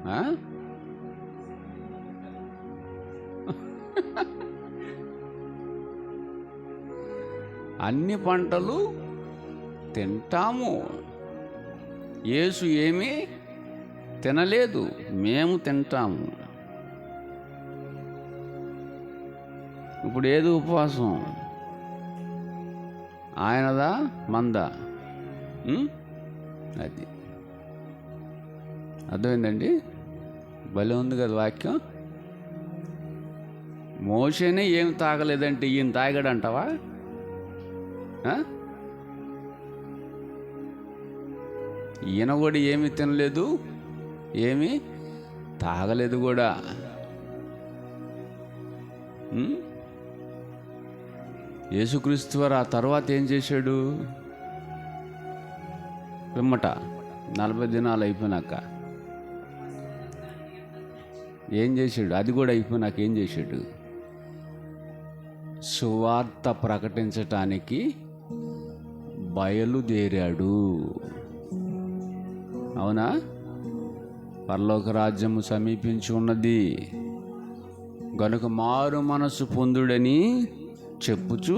ఆ? అన్ని పంటలు తింటాము. యేసు ఏమీ తినలేదు, మేము తింటాము. ఇప్పుడు ఏది ఉపవాసం? ఆయనదా మందా? అది అర్థమైందండి? భలే ఉంది కదా వాక్యం. మోషేనే ఏం తాగలేదంటే ఈయన తాగాడంటావా? ఈయన కూడా ఏమీ తినలేదు, ఏమీ తాగలేదు కూడా. యేసుక్రీస్తు వారు ఆ తర్వాత ఏం చేశాడు? పిమ్మట 40 దినాలు అయిపోయినాక ఏం చేశాడు? అది కూడా అయిపోయినాక ఏం చేశాడు? సువార్త ప్రకటించటానికి బయలుదేరాడు. అవునా? పరలోక రాజ్యము సమీపించి ఉన్నది గనుక మారు మనసు పొందుడని చెప్పుచు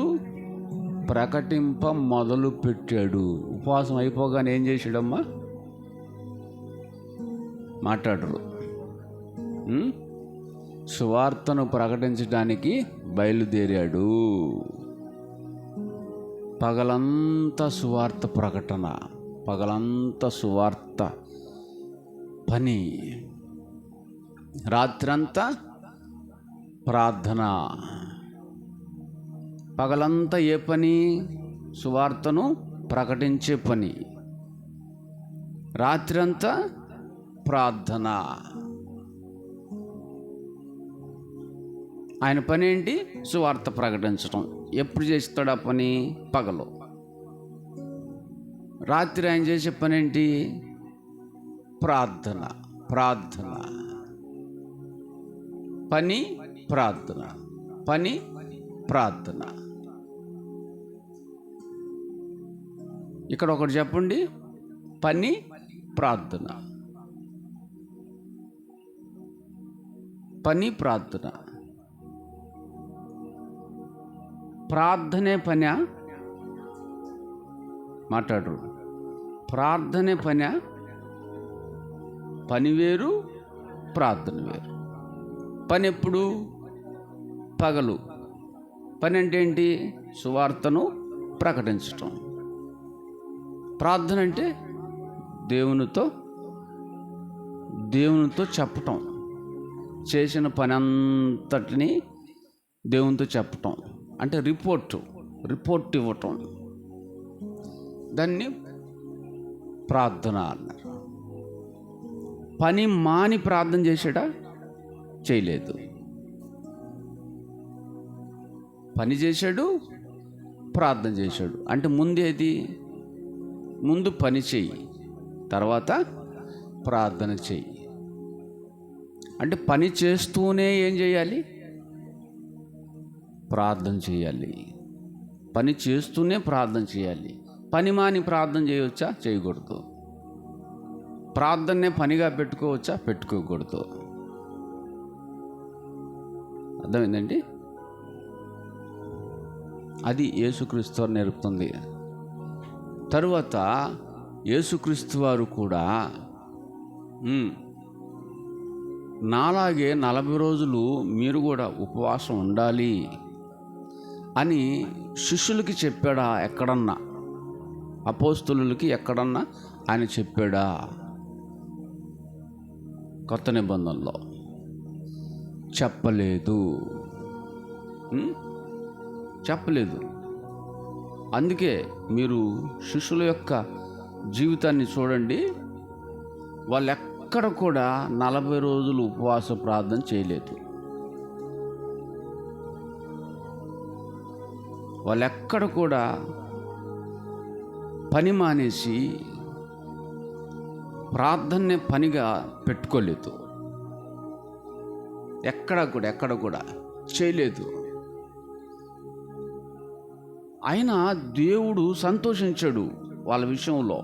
ప్రకటింప మొదలు పెట్టాడు. ఉపవాసం అయిపోగానే ఏం చేశాడమ్మా? మాట్లాడరు. సువార్తను ప్రకటించడానికి బయలుదేరాడు. పగలంతా సువార్త ప్రకటన, పగలంతా సువార్త పని, రాత్రంతా ప్రార్థన. పగలంతా ఏ పని? సువార్తను ప్రకటించే పని. రాత్రంతా ప్రార్థన. ఆయన పని ఏంటి? సువార్త ప్రకటించడం. ఎప్పుడు చేస్తాడు ఆ పని? పగలు. రాత్రి ఆయన చేసే పని ఏంటి? ప్రార్థన. ప్రార్థన. పని ప్రార్థన, పని ప్రార్థన. ఇక్కడ ఒకటి చెప్పండి. పని ప్రార్థన, పని ప్రార్థన. ప్రార్థనే పనా? మాట్లాడరు. ప్రార్థనే పనా? పని వేరు, ప్రార్థన వేరు. పని ఎప్పుడు? పగలు. పని అంటే ఏంటి? సువార్తను ప్రకటించటం. ప్రార్థన అంటే దేవునితో చెప్పటం. చేసిన పని అంతటిని దేవునితో చెప్పటం. అంటే రిపోర్ట్ ఇవ్వటం. దాన్ని ప్రార్థన అన్నారు. పని మాని ప్రార్థన చేశాడా? చేయలేదు. పని చేశాడు, ప్రార్థన చేశాడు. అంటే ముందేది? ముందు పని చెయ్యి, తర్వాత ప్రార్థన చెయ్యి. అంటే పని చేస్తూనే ఏం చేయాలి? ప్రార్థన చేయాలి. పని చేస్తూనే ప్రార్థన చేయాలి. పని మాని ప్రార్థన చేయవచ్చా? చేయకూడదు. ప్రార్థననే పనిగా పెట్టుకోవచ్చా? పెట్టుకోకూడదు. అర్థమైందండి? అది యేసుక్రీస్తు వారు నేర్పుతుంది. తరువాత యేసుక్రీస్తు వారు కూడా నాలాగే 40 రోజులు మీరు కూడా ఉపవాసం ఉండాలి అని శిష్యులకి చెప్పాడా? ఎక్కడన్నా అపోస్తలులకి ఎక్కడన్నా ఆయన చెప్పాడా? కొత్త నిబంధనలో చెప్పలేదు. చెప్పలేదు. అందుకే మీరు శిష్యుల యొక్క జీవితాన్ని చూడండి. వాళ్ళు ఎక్కడ కూడా 40 రోజులు ఉపవాస ప్రార్థన చేయలేదు. వాళ్ళు ఎక్కడ కూడా పని మానేసి ప్రార్థననే పనిగా పెట్టుకోలేదు. ఎక్కడ కూడా చేయలేదు. అయినా దేవుడు సంతోషించాడు వాళ్ళ విషయంలో.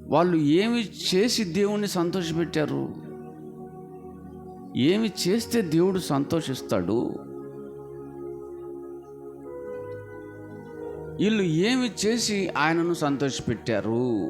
వాళ్ళు ఏమి చేసి దేవుణ్ణి సంతోషపెట్టారు? ఏమి చేస్తే దేవుడు సంతోషిస్తాడు? వీళ్ళు ఏమి చేసి ఆయనను సంతోషపెట్టారు?